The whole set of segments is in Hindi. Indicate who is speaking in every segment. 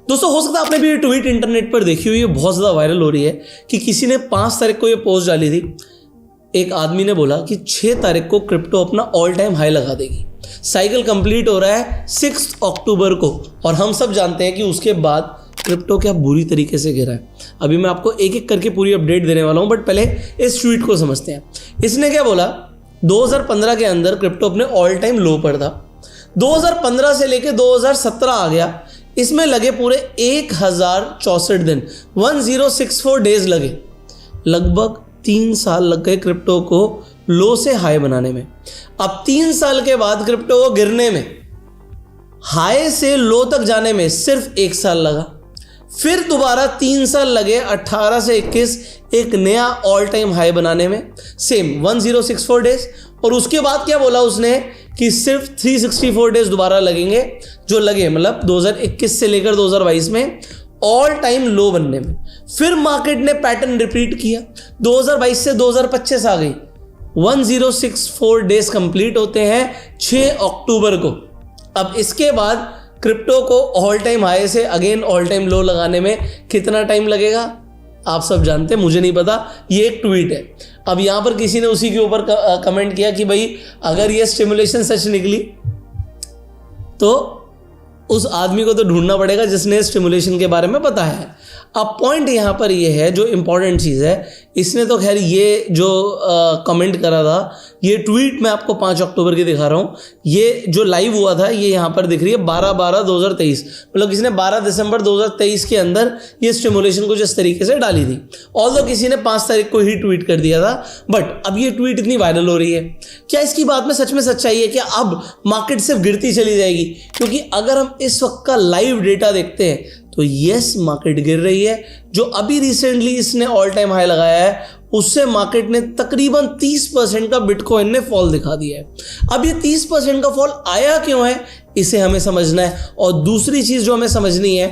Speaker 1: दोस्तों हो सकता है आपने भी ये ट्वीट इंटरनेट पर देखी हुई है, बहुत ज़्यादा वायरल हो रही है कि किसी ने 5 तारीख को ये पोस्ट डाली थी। एक आदमी ने बोला कि 6 तारीख को क्रिप्टो अपना ऑल टाइम हाई लगा देगी। साइकिल कंप्लीट हो रहा है 6 अक्टूबर को और हम सब जानते हैं कि उसके बाद क्रिप्टो क्या बुरी तरीके से गिरा है। अभी मैं आपको एक एक करके पूरी अपडेट देने वाला हूं, बट पहले इस ट्वीट को समझते हैं। इसने क्या बोला, 2015 के अंदर क्रिप्टो अपने ऑल टाइम लो पर था। 2015 से लेके 2017 आ गया, इसमें लगे पूरे 1064 दिन, 1064 डेज लगे। लगभग 3 साल लग गए क्रिप्टो को लो से हाई बनाने में। अब 3 साल के बाद क्रिप्टो को गिरने में, हाई से लो तक जाने में सिर्फ 1 साल लगा। फिर दोबारा 3 साल लगे 18 से 21 एक नया ऑल टाइम हाई बनाने में, सेम 1064 डेज। और उसके बाद क्या बोला उसने कि सिर्फ 364 डेज दोबारा लगेंगे, जो लगे मतलब 2021 से लेकर 2022 में ऑल टाइम लो बनने में। फिर मार्केट ने पैटर्न रिपीट किया, 2022 से 2025 आ गई, 1064 डेज कंप्लीट होते हैं 6 अक्टूबर को। अब इसके बाद क्रिप्टो को ऑल टाइम हाई से अगेन ऑल टाइम लो लगाने में कितना टाइम लगेगा आप सब जानते हैं, मुझे नहीं पता, ये एक ट्वीट है। अब यहां पर किसी ने उसी के ऊपर कमेंट किया कि भाई अगर ये स्टिमुलेशन सच निकली तो उस आदमी को तो ढूंढना पड़ेगा जिसने स्टिमुलेशन के बारे में बताया है। अब पॉइंट यहाँ पर ये है, जो इंपॉर्टेंट चीज़ है, इसने तो खैर ये जो कमेंट करा था, ये ट्वीट मैं आपको 5 अक्टूबर की दिखा रहा हूँ। ये जो लाइव हुआ था ये यहाँ पर दिख रही है 12/12/2023, मतलब किसी ने 12 दिसंबर 2023 के अंदर ये स्टिमुलेशन कुछ इस तरीके से डाली थी। ऑल्दो किसी ने 5 तारीख को ही ट्वीट कर दिया था, बट अब ये ट्वीट इतनी वायरल हो रही है। क्या इसकी बात में सच में सच्चाई है कि अब मार्केट सिर्फ गिरती चली जाएगी? क्योंकि अगर हम इस वक्त का लाइव डेटा देखते हैं तो यस, मार्केट गिर रही है। जो अभी रिसेंटली इसने ऑल टाइम हाई लगाया है उससे मार्केट ने तकरीबन 30% का बिटकॉइन ने फॉल दिखा दिया है। अब ये 30% का फॉल आया क्यों है, इसे हमें समझना है। और दूसरी चीज जो हमें समझनी है,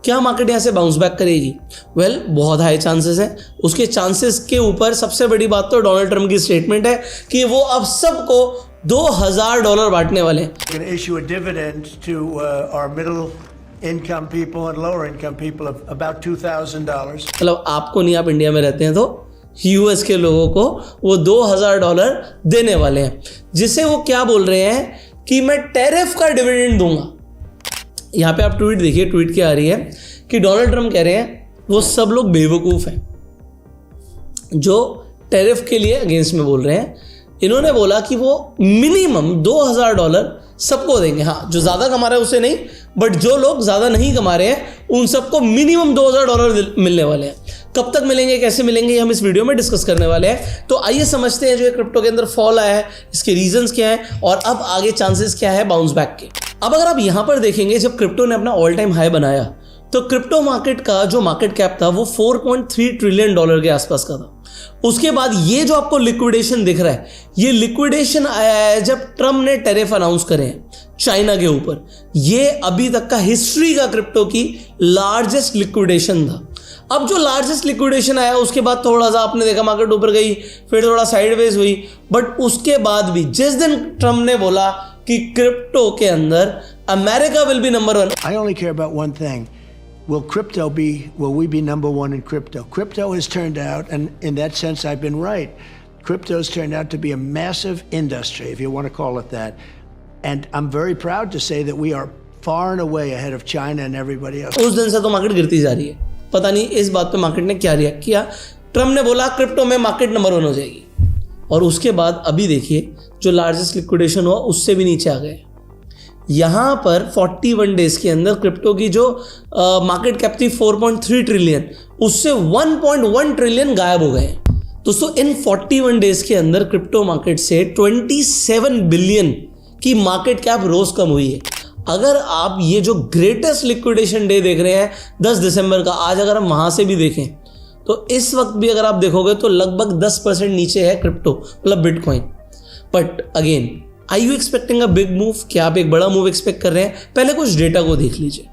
Speaker 1: क्या मार्केट यहां से बाउंस बैक करेगी? वेल, बहुत हाई चांसेस है। उसके चांसेस के ऊपर सबसे बड़ी बात तो डोनाल्ड ट्रम्प की स्टेटमेंट है कि वो अब सबको $2000 बांटने वाले हैं।
Speaker 2: Income people and lower income people of about $2,000.
Speaker 1: मतलब आपको नहीं, आप इंडिया में रहते हैं तो यूएस के लोगों को वो $2000 देने वाले हैं, जिसे वो क्या बोल रहे हैं कि मैं टैरिफ का डिविडेंड दूंगा। यहाँ पे आप ट्वीट देखिए, ट्वीट क्या आ रही है कि डोनाल्ड ट्रम्प कह रहे हैं वो सब लोग बेवकूफ हैं जो टैरिफ के लिए अगेंस्ट में बोल रहे हैं। इन्होंने बोला कि वो मिनिमम $2000 सबको देंगे। हाँ, जो ज़्यादा कमा रहे हैं उसे नहीं, बट जो लोग ज़्यादा नहीं कमा रहे हैं उन सबको मिनिमम $2000 मिलने वाले हैं। कब तक मिलेंगे, कैसे मिलेंगे, ये हम इस वीडियो में डिस्कस करने वाले हैं। तो आइए समझते हैं जो क्रिप्टो के अंदर फॉल आया है, इसके रीजंस क्या हैं और अब आगे चांसेस क्या है बाउंस बैक के। अब अगर आप यहाँ पर देखेंगे, जब क्रिप्टो ने अपना ऑल टाइम हाई बनाया तो क्रिप्टो मार्केट का जो मार्केट कैप था वो $4.3 ट्रिलियन के आसपास का था। उसके बाद ये जो आपको लिक्विडेशन दिख रहा है, ये लिक्विडेशन आया है जब ट्रम्प ने टैरिफ अनाउंस करे हैं चाइना के ऊपर। ये अभी तक का हिस्ट्री का क्रिप्टो की लार्जेस्ट लिक्विडेशन था। अब जो लार्जेस्ट लिक्विडेशन आया उसके बाद थोड़ा सा आपने देखा मार्केट ऊपर गई, फिर थोड़ा साइडवेज हुई, बट उसके बाद भी जिस दिन ट्रम्प ने बोला कि क्रिप्टो के अंदर America will be number 1,
Speaker 2: I only care about one thing. Will we be number 1 in crypto? Crypto has turned out, and in that sense I've been right, crypto has turned out to be a massive industry, if you want to call it that. And I'm very proud to say that we are far and away ahead of China and everybody else.
Speaker 1: उस दिन से तो मार्केट गिरती जा रही है। पता नहीं इस बात पे मार्केट ने क्या रिएक्ट किया। ट्रम्प ने बोला क्रिप्टो में मार्केट नंबर 1 हो जाएगी, और उसके बाद अभी देखिए जो लार्जेस्ट लिक्विडेशन हुआ उससे भी नीचे आ गए। यहाँ पर 41 डेज के अंदर क्रिप्टो की जो मार्केट कैप थी 4.3 ट्रिलियन, उससे 1.1 ट्रिलियन गायब हो गए। दोस्तों, इन 41 डेज के अंदर क्रिप्टो मार्केट से 27 बिलियन की मार्केट कैप रोज कम हुई है। अगर आप ये जो ग्रेटेस्ट लिक्विडेशन डे देख रहे हैं 10 दिसंबर का, आज अगर हम वहां से भी देखें तो इस वक्त भी अगर आप देखोगे तो लगभग 10% नीचे है क्रिप्टो, मतलब bitcoin. But again, are you expecting a big move? क्या आप एक बड़ा मूव एक्सपेक्ट कर रहे हैं? पहले कुछ डेटा को देख लीजिए।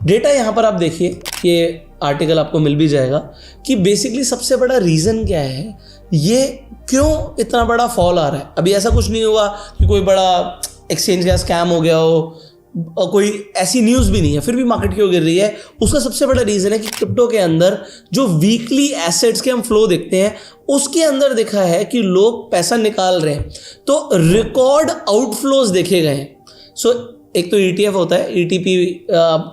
Speaker 1: डेटा यहाँ पर आप देखिए, ये आर्टिकल आपको मिल भी जाएगा कि बेसिकली सबसे बड़ा रीज़न क्या है, ये क्यों इतना बड़ा फॉल आ रहा है। अभी ऐसा कुछ नहीं हुआ कि कोई बड़ा एक्सचेंज का स्कैम हो गया हो, और कोई ऐसी न्यूज़ भी नहीं है, फिर भी मार्केट क्यों गिर रही है? उसका सबसे बड़ा रीज़न है कि क्रिप्टो के अंदर जो वीकली एसेट्स के हम फ्लो देखते हैं उसके अंदर देखा है कि लोग पैसा निकाल रहे हैं, तो रिकॉर्ड आउटफ्लोज देखे गए हैं। सो एक तो ETF होता है, ETP,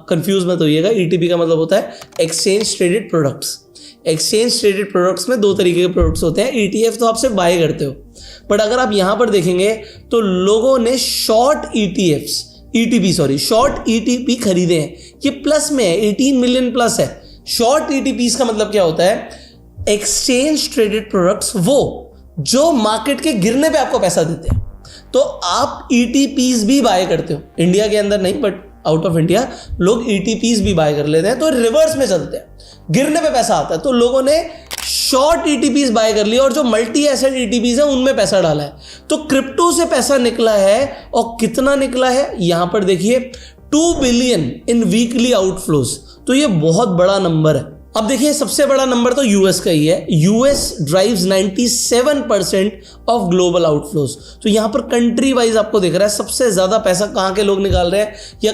Speaker 1: कंफ्यूज मत होइएगा, ETP का मतलब होता है exchange traded products. Exchange traded products में 2 तरीके के प्रोडक्ट्स होते हैं। ETF तो आप सिर्फ बाय करते हो, बट अगर आप यहां पर देखेंगे तो लोगों ने शॉर्ट ETP खरीदे हैं। ये प्लस में है, 18 मिलियन प्लस है। शॉर्ट ETPs का मतलब क्या होता है? एक्सचेंज ट्रेडेड प्रोडक्ट्स, वो जो मार्केट के गिरने पे आपको पैसा देते हैं। तो आप ETPs भी बाय करते हो, इंडिया के अंदर नहीं बट आउट ऑफ इंडिया लोग ETPs भी बाय कर लेते हैं। तो रिवर्स में चलते हैं, गिरने पे पैसा आता है, तो लोगों ने शॉर्ट ETPs बाय कर लिया और जो मल्टी एसेट ETPs है उनमें पैसा डाला है। तो क्रिप्टो से पैसा निकला है, और कितना निकला है यहां पर देखिए, 2 बिलियन इन वीकली आउटफ्लोज। तो ये बहुत बड़ा नंबर है। अब देखिए सबसे बड़ा नंबर तो यूएस का ही है। US drives 97% of global outflows. तो यहां पर कंट्री वाइज आपको दिख रहा है सबसे ज्यादा पैसा कहां के लोग निकाल रहे हैं या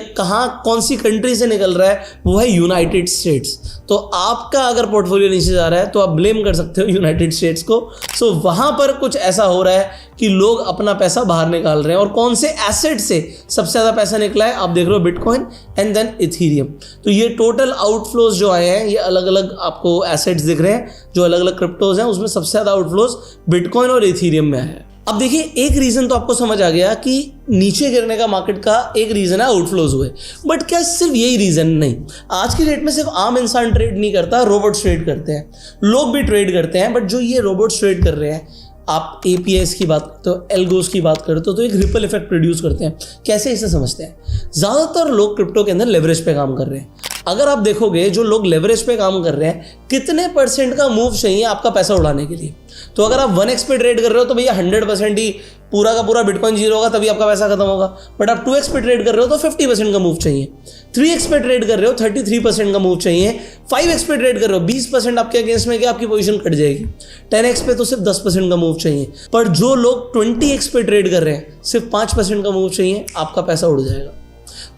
Speaker 1: कौन सी कंट्री से निकल रहा है, वो है यूनाइटेड स्टेट्स। तो आपका अगर पोर्टफोलियो नीचे जा रहा है तो आप ब्लेम कर सकते हो यूनाइटेड स्टेट्स को। सो वहां पर कुछ ऐसा हो रहा है कि लोग अपना पैसा बाहर निकाल रहे हैं। और कौन से एसेट से सबसे ज्यादा पैसा निकला है? आप देख रहे हो बिटकॉइन एंड देन इथीरियम। तो ये टोटल आउटफ्लोज जो आए हैं, ये अलग अलग आपको एसेट्स दिख रहे हैं जो अलग अलग क्रिप्टोज हैं, उसमें सबसे ज्यादा आउटफ्लोज बिटकॉइन और इथीरियम में आया है। अब देखिए एक रीजन तो आपको समझ आ गया कि नीचे गिरने का मार्केट का एक रीजन है आउटफ्लोज हुए, बट क्या सिर्फ यही रीजन नहीं? आज की डेट में सिर्फ आम इंसान ट्रेड नहीं करता, रोबोट्स ट्रेड करते हैं, लोग भी ट्रेड करते हैं। बट जो ये रोबोट्स ट्रेड कर रहे हैं, आप APIs की बात करते हो, एल्गोस की बात करते हो, तो एक रिपल इफेक्ट प्रोड्यूस करते हैं। कैसे इसे समझते हैं? ज़्यादातर लोग क्रिप्टो के अंदर लेवरेज पे काम कर रहे हैं। अगर आप देखोगे जो लोग लेवरेज पे काम कर रहे हैं, कितने % का मूव चाहिए आपका पैसा उड़ाने के लिए? तो अगर आप 1x पे ट्रेड कर रहे हो तो भैया 100% ही पूरा का पूरा बिटकॉइन जीरो होगा, तभी आपका पैसा खत्म होगा। बट आप 2x पे ट्रेड कर रहे हो तो 50% का मूव चाहिए, 3x पे ट्रेड कर रहे हो 33% का मूव चाहिए, 5x पे ट्रेड कर रहे हो 20% आपके अगेंस्ट में क्या आपकी पोजीशन कट जाएगी, 10x पे तो सिर्फ 10% का मूव चाहिए। पर जो लोग 20x पे ट्रेड कर रहे हैं, सिर्फ 5% का मूव चाहिए, आपका पैसा उड़ जाएगा।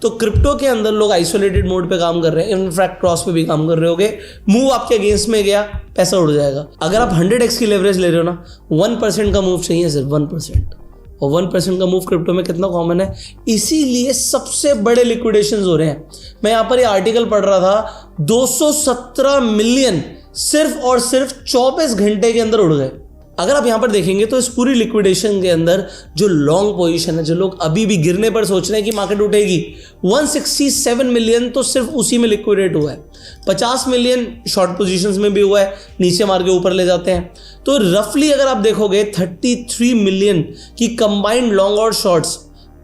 Speaker 1: तो क्रिप्टो के अंदर लोग आइसोलेटेड मोड पे काम कर रहे हैं, इनफैक्ट क्रॉस पे भी काम कर रहे होगे। मूव आपके अगेंस्ट में गया, पैसा उड़ जाएगा। अगर आप 100x की लेवरेज ले रहे हो ना, 1% का मूव चाहिए, सिर्फ 1%। और 1% का मूव क्रिप्टो में कितना कॉमन है, इसीलिए सबसे बड़े लिक्विडेशंस हो रहे हैं। मैं यहाँ पर ये आर्टिकल पढ़ रहा था, 217 मिलियन सिर्फ और सिर्फ 24 घंटे के अंदर उड़ गए। अगर आप यहाँ पर देखेंगे तो इस पूरी लिक्विडेशन के अंदर जो लॉन्ग पोजीशन है, जो लोग अभी भी गिरने पर सोच रहे हैं कि मार्केट उठेगी, 167 मिलियन तो सिर्फ उसी में लिक्विडेट हुआ है। 50 मिलियन शॉर्ट पोजीशंस में भी हुआ है, नीचे मार के ऊपर ले जाते हैं। तो रफली अगर आप देखोगे 33 मिलियन की कंबाइंड लॉन्ग और शॉर्ट्स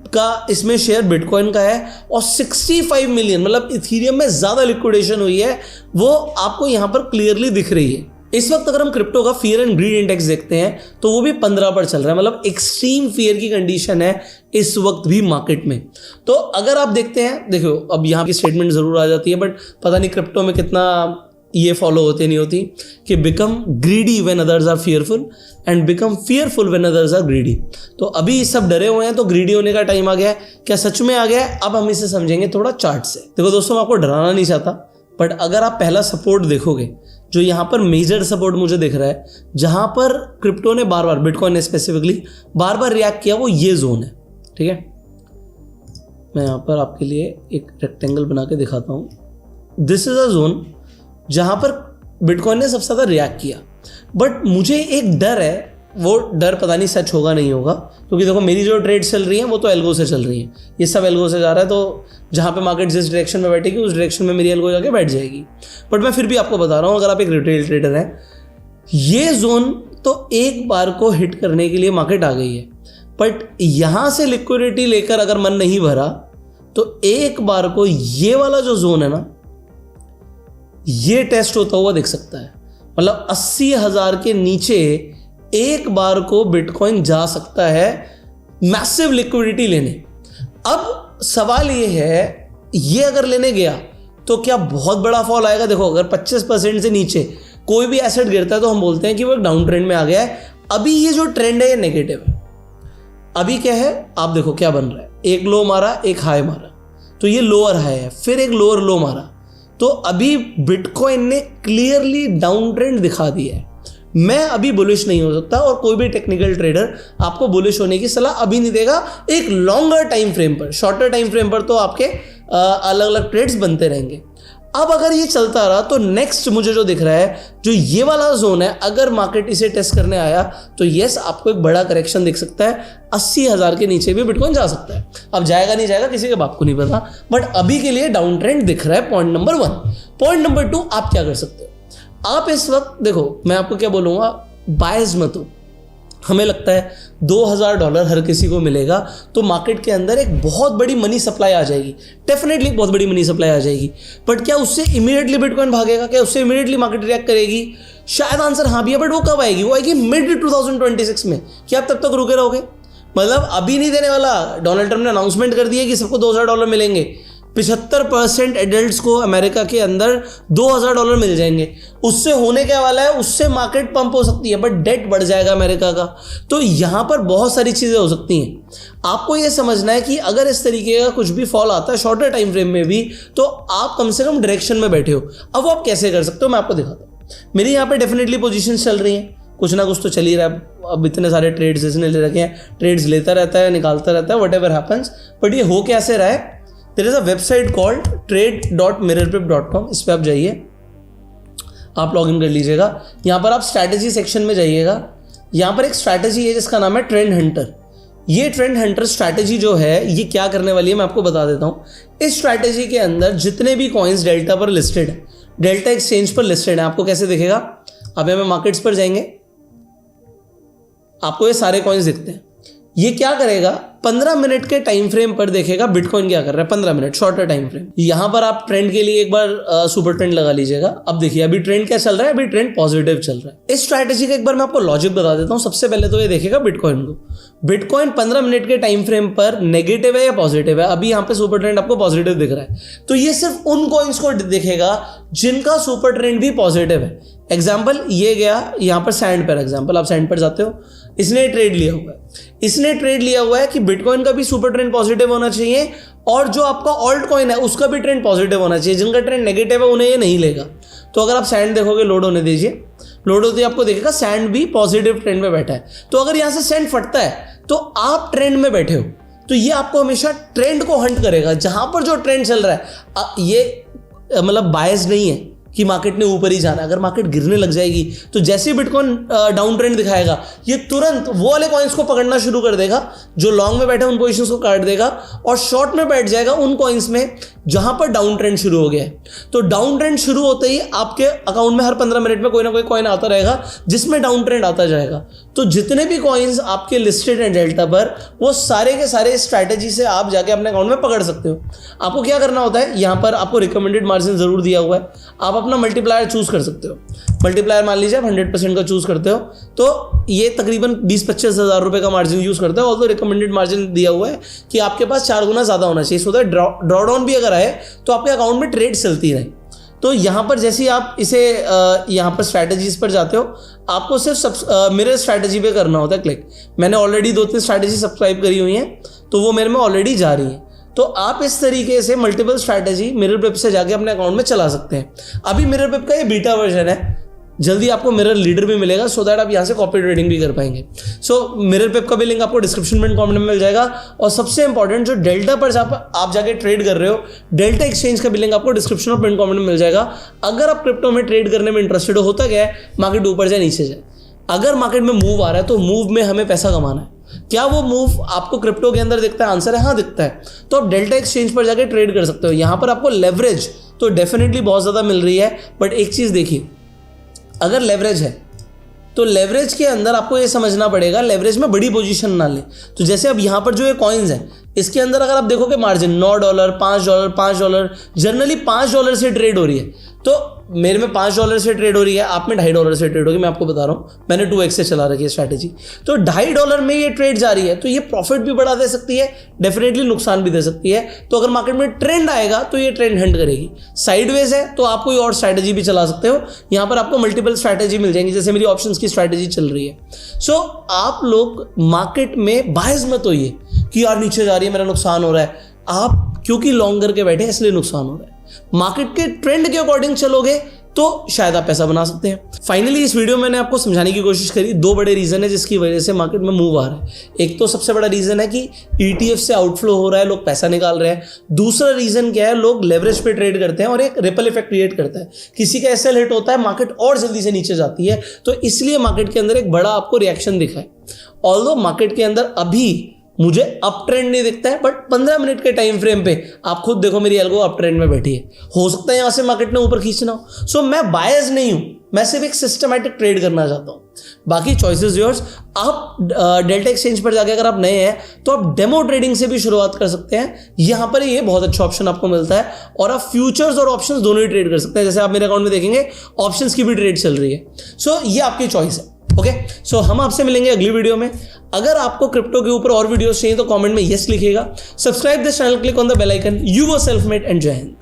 Speaker 1: का इसमें शेयर बिटकॉइन का है, और 65 मिलियन मतलब इथीरियम में ज़्यादा लिक्विडेशन हुई है, वो आपको यहाँ पर क्लियरली दिख रही है। इस वक्त अगर हम क्रिप्टो का फियर एंड ग्रीड इंडेक्स देखते हैं तो वो भी 15 पर चल रहा है, मतलब एक्सट्रीम फियर की कंडीशन है इस वक्त भी मार्केट में। तो अगर आप देखते हैं, देखो अब यहाँ की स्टेटमेंट जरूर आ जाती है, बट पता नहीं क्रिप्टो में कितना ये फॉलो होती नहीं होती कि become greedy when others are fearful and become fearful when others are greedy. तो अभी सब डरे हुए हैं तो ग्रीडी होने का टाइम आ गया है। क्या सच में आ गया है? अब हम इसे समझेंगे थोड़ा चार्ट से। देखो दोस्तों, मैं आपको डराना नहीं चाहता, बट अगर आप पहला सपोर्ट देखोगे, जो यहाँ पर मेजर सपोर्ट मुझे दिख रहा है, जहाँ पर क्रिप्टो ने बार बार, बिटकॉइन ने स्पेसिफिकली बार बार रिएक्ट किया, वो ये जोन है। ठीक है, मैं यहाँ पर आपके लिए एक रेक्टेंगल बना के दिखाता हूँ। दिस इज अ जोन जहाँ पर बिटकॉइन ने सबसे ज़्यादा रिएक्ट किया। बट मुझे एक डर है, वो डर पता नहीं सच होगा नहीं होगा, क्योंकि देखो मेरी जो ट्रेड चल रही है वो तो एल्गो से चल रही है, ये सब एल्गो से जा रहा है। तो जहाँ पे मार्केट जिस डायरेक्शन में बैठेगी उस डायरेक्शन में मेरी एल्गो जाके बैठ जाएगी। बट मैं फिर भी आपको बता रहा हूँ, अगर आप एक रिटेल ट्रेडर हैं, ये जोन तो एक बार को हिट करने के लिए मार्केट आ गई है, बट यहाँ से लिक्विडिटी लेकर अगर मन नहीं भरा तो एक बार को ये वाला जो जोन है ना, ये टेस्ट होता हुआ दिख सकता है। मतलब 80,000 के नीचे एक बार को बिटकॉइन जा सकता है मैसिव लिक्विडिटी लेने। अब सवाल ये है, ये अगर लेने गया तो क्या बहुत बड़ा फॉल आएगा? देखो अगर 25% से नीचे कोई भी एसेट गिरता है तो हम बोलते हैं कि वो एक डाउन ट्रेंड में आ गया है। अभी ये जो ट्रेंड है ये नेगेटिव है। अभी क्या है, आप देखो क्या बन रहा है, एक लो मारा, एक हाई मारा। तो ये लोअर हाई है, फिर एक लोअर लो मारा, तो अभी बिटकॉइन ने क्लियरली डाउन ट्रेंड दिखा दिया है। मैं अभी बुलिश नहीं हो सकता और कोई भी टेक्निकल ट्रेडर आपको बुलिश होने की सलाह अभी नहीं देगा एक लॉन्गर टाइम फ्रेम पर। शॉर्टर टाइम फ्रेम पर तो आपके अलग अलग ट्रेड्स बनते रहेंगे। अब अगर ये चलता रहा तो नेक्स्ट मुझे जो दिख रहा है, जो ये वाला जोन है, अगर मार्केट इसे टेस्ट करने आया तो यस आपको एक बड़ा करेक्शन दिख सकता है। 80,000 के नीचे भी बिटकॉइन जा सकता है। अब जाएगा नहीं जाएगा किसी के बाप को नहीं पता, बट अभी के लिए डाउन ट्रेंड दिख रहा है। Point number 1। पॉइंट नंबर 2, आप क्या कर सकते हो? आप इस वक्त देखो, मैं आपको क्या बोलूँगा, बायस मत हो। हमें लगता है $2,000 हर किसी को मिलेगा तो मार्केट के अंदर एक बहुत बड़ी मनी सप्लाई आ जाएगी। डेफिनेटली बहुत बड़ी मनी सप्लाई आ जाएगी, बट क्या उससे इमीडिएटली बिटकॉइन भागेगा? क्या उससे इमीडिएटली मार्केट रिएक्ट करेगी? शायद आंसर हाँ भी है, बट वो कब आएगी? वो आएगी मिड 2026 में। क्या आप तब तक रुके रहोगे? मतलब अभी नहीं देने वाला। डोनाल्ड ट्रंप ने अनाउंसमेंट कर दिया कि सबको $2,000 मिलेंगे। 75% एडल्ट्स को अमेरिका के अंदर $2,000 मिल जाएंगे। उससे होने क्या वाला है? उससे मार्केट पंप हो सकती है, बट डेट बढ़ जाएगा अमेरिका का। तो यहां पर बहुत सारी चीजें हो सकती हैं। आपको यह समझना है कि अगर इस तरीके का कुछ भी फॉल आता है शॉर्टर टाइम फ्रेम में भी, तो आप कम से कम डायरेक्शन में बैठे हो। अब वो आप कैसे कर सकते हो, मैं आपको दिखाता हूं। मेरी यहाँ पे डेफिनेटली पोजीशन चल रही हैं, कुछ ना कुछ तो चल ही रहा है। अब इतने सारे ट्रेड्स इसने ले रखे हैं, ट्रेड्स लेता रहता है, निकालता रहता है, व्हाटएवर हैपेंस। बट ये हो कैसे रहा है? There is a website called trade.mirrorpip.com। इस पर आप जाइए, आप लॉग इन कर लीजिएगा। यहाँ पर आप स्ट्रैटेजी सेक्शन में जाइएगा। यहाँ पर एक स्ट्रैटेजी है जिसका नाम है ट्रेंड हंटर। ये ट्रेंड हंटर स्ट्रैटेजी जो है ये क्या करने वाली है मैं आपको बता देता हूँ। इस स्ट्रैटेजी के अंदर जितने भी कॉइन्स डेल्टा पर लिस्टेड है, डेल्टा एक्सचेंज पर लिस्टेड है, आपको कैसे दिखेगा? अब यहाँ पे मार्केट्स पर जाएंगे, आपको ये सारे कॉइन्स दिखते हैं। ये क्या करेगा? 15 मिनट के टाइम फ्रेम पर देखेगा बिटकॉइन क्या कर रहा है। 15 मिनट शॉर्टर टाइम फ्रेम। यहां पर आप ट्रेंड के लिए एक बार सुपर ट्रेंड लगा लीजिएगा। अब देखिए अभी ट्रेंड क्या चल रहा है? अभी ट्रेंड पॉजिटिव चल रहा है। इस स्ट्रैटेजी का एक बार मैं आपको लॉजिक बता देता हूं। सबसे पहले तो ये देखेगा बिटकॉइन को। बिटकॉइन 15 मिनट के टाइम फ्रेम पर नेगेटिव है या पॉजिटिव है? अभी यहाँ पे सुपर ट्रेंड आपको पॉजिटिव दिख रहा है, तो ये सिर्फ उन कॉइन्स को देखेगा जिनका सुपर ट्रेंड भी पॉजिटिव है। एग्जाम्पल ये गया यहाँ पर सैंड पर। एग्जाम्पल आप सैंड पर जाते हो, इसने ट्रेड लिया हुआ है। इसने ट्रेड लिया हुआ है कि बिटकॉइन का भी सुपर ट्रेंड पॉजिटिव होना चाहिए और जो आपका ऑल्ट कॉइन है उसका भी ट्रेंड पॉजिटिव होना चाहिए। जिनका ट्रेंड नेगेटिव है उन्हें ये नहीं लेगा। तो अगर आप सैंड देखोगे, लोड होने दीजिए, लोड होते आपको देखेगा सैंड भी पॉजिटिव ट्रेंड में बैठा है। तो अगर यहाँ से सैंड फटता है तो आप ट्रेंड में बैठे हो, तो ये आपको हमेशा ट्रेंड को हंट करेगा। जहां पर जो ट्रेंड चल रहा है, ये मतलब बायस नहीं है कि मार्केट ने ऊपर ही जाना है। अगर मार्केट गिरने लग जाएगी तो जैसे ही बिटकॉइन डाउन ट्रेंड दिखाएगा, ये तुरंत वो वाले कॉइन्स को पकड़ना शुरू कर देगा। जो लॉन्ग में बैठे उन पोजीशंस को काट देगा और शॉर्ट में बैठ जाएगा उन कॉइन्स में जहां पर डाउन ट्रेंड शुरू हो गया है। तो डाउन ट्रेंड शुरू होते ही आपके अकाउंट में हर 15 मिनट में कोई ना कोई कॉइन आता रहेगा जिसमें डाउन ट्रेंड आता जाएगा। तो जितने भी कॉइन्स आपके लिस्टेड हैं डेल्टा पर, वो सारे के सारे स्ट्रैटेजी से आप जाके अपने अकाउंट में पकड़ सकते हो। आपको क्या करना होता है, यहाँ पर आपको रिकमेंडेड मार्जिन जरूर दिया हुआ है। आप अपना मल्टीप्लायर चूज कर सकते हो। मल्टीप्लायर मान लीजिए आप 100% का चूज करते हो, तो ये तकरीबन 20-25 हज़ार रुपए का मार्जिन यूज करते हो। और तो रिकमेंडेड मार्जिन दिया हुआ है कि आपके पास 4 गुना ज्यादा होना चाहिए, सो दैट ड्रॉ डाउन भी अगर आए तो आपके अकाउंट में ट्रेड चलती रहे। तो यहाँ पर जैसे ही आप इसे यहाँ पर स्ट्रैटेजीज पर जाते हो, आपको सिर्फ मेरे स्ट्रैटेजी पे करना होता है क्लिक। मैंने ऑलरेडी 2-3 स्ट्रैटेजी सब्सक्राइब करी हुई हैं, तो वो मेरे में ऑलरेडी जा रही है। तो आप इस तरीके से मल्टीपल स्ट्रैटेजी मिररपिप से जाके अपने अकाउंट में चला सकते हैं। अभी मिररपिप का ये बीटा वर्जन है, जल्दी आपको मिरर लीडर भी मिलेगा, सो दैट आप यहाँ से कॉपी ट्रेडिंग भी कर पाएंगे। सो मिररपिप का भी लिंक आपको डिस्क्रिप्शन में कमेंट में मिल जाएगा। और सबसे इंपॉर्टेंट, जो डेल्टा पर आप जाके ट्रेड कर रहे हो, डेल्टा एक्सचेंज का भी लिंक आपको डिस्क्रिप्शन और पिन कमेंट में मिल जाएगा। अगर आप क्रिप्टो में ट्रेड करने में इंटरेस्टेड हो, होता क्या है, मार्केट ऊपर जाए नीचे जाए, अगर मार्केट में मूव आ रहा है तो मूव में हमें पैसा कमाना है। क्या वो मूव आपको क्रिप्टो के अंदर दिखता है? आंसर है हाँ, दिखता है। तो आप डेल्टा एक्सचेंज पर जाके ट्रेड कर सकते हो। यहाँ पर आपको लेवरेज तो डेफिनेटली बहुत ज़्यादा मिल रही है, बट एक चीज़ देखिए, अगर लेवरेज है तो लेवरेज के अंदर आपको ये समझना पड़ेगा, लेवरेज में बड़ी पोजीशन ना ले। तो जैसे अब यहाँ पर जो ये कॉइन्स हैं, इसके अंदर अगर आप देखोगे मार्जिन $9, $5, जनरली $5 से ट्रेड हो रही है। तो मेरे में $5 से ट्रेड हो रही है, आप में $2.5 से ट्रेड होगी। मैं आपको बता रहा हूँ, मैंने 2x से चला रखी है स्ट्रैटेजी। तो $2.5 में ये ट्रेड जा रही है, तो ये प्रॉफिट भी बढ़ा दे सकती है, डेफिनेटली नुकसान भी दे सकती है। तो अगर मार्केट में ट्रेंड आएगा तो ये ट्रेंड हंट करेगी। साइडवेज है तो आप कोई और स्ट्रैटेजी भी चला सकते हो। यहाँ पर आपको मल्टीपल स्ट्रैटेजी मिल जाएंगी, जैसे मेरी ऑप्शंस की स्ट्रैटेजी चल रही है। सो आप लोग मार्केट में बायस मत होइए कि यार नीचे जा रही है, मेरा नुकसान हो रहा है। आप क्योंकि लॉन्ग करके बैठे हैं इसलिए नुकसान हो रहा है। मार्केट के ट्रेंड के अकॉर्डिंग चलोगे तो शायद आप पैसा बना सकते हैं। फाइनली इस वीडियो में मैंने आपको समझाने की कोशिश करी 2 बड़े रीजन है जिसकी वजह से मार्केट में मूव आ रहा है। एक तो सबसे बड़ा रीजन है कि ETF से आउटफ्लो हो रहा है, लोग पैसा निकाल रहे हैं। दूसरा रीजन क्या है, लोग लेवरेज पे ट्रेड करते हैं और एक रिपल इफेक्ट क्रिएट करता है। किसी का SL हिट होता है, मार्केट और जल्दी से नीचे जाती है, तो इसलिए मार्केट के अंदर एक बड़ा आपको रिएक्शन दिखा है। ऑल्दो मार्केट के अंदर अभी मुझे अप ट्रेंड नहीं दिखता है, बट 15 मिनट के टाइम फ्रेम पे आप खुद देखो मेरी एल्गो अप ट्रेंड में बैठी है, हो सकता है यहां से मार्केट ने ऊपर खींचना हो। सो मैं बायस नहीं हूं, मैं सिर्फ एक सिस्टमैटिक ट्रेड करना चाहता हूं। बाकी चॉइसेस योर्स। आप डेल्टा एक्सचेंज पर जाकर अगर आप नए हैं तो आप डेमो ट्रेडिंग से भी शुरुआत कर सकते हैं। यहां पर ये बहुत अच्छा ऑप्शन आपको मिलता है और आप फ्यूचर्स और ऑप्शंस दोनों ही ट्रेड कर सकते हैं। जैसे आप मेरे अकाउंट में देखेंगे ऑप्शंस की भी ट्रेड चल रही है। सो ये आपकी चॉइस है। ओके, सो हम आपसे मिलेंगे अगली वीडियो में। अगर आपको क्रिप्टो के ऊपर और वीडियोस चाहिए तो कमेंट में यस लिखिएगा। Subscribe this channel, click on the bell icon. You were self made and जय हिंद।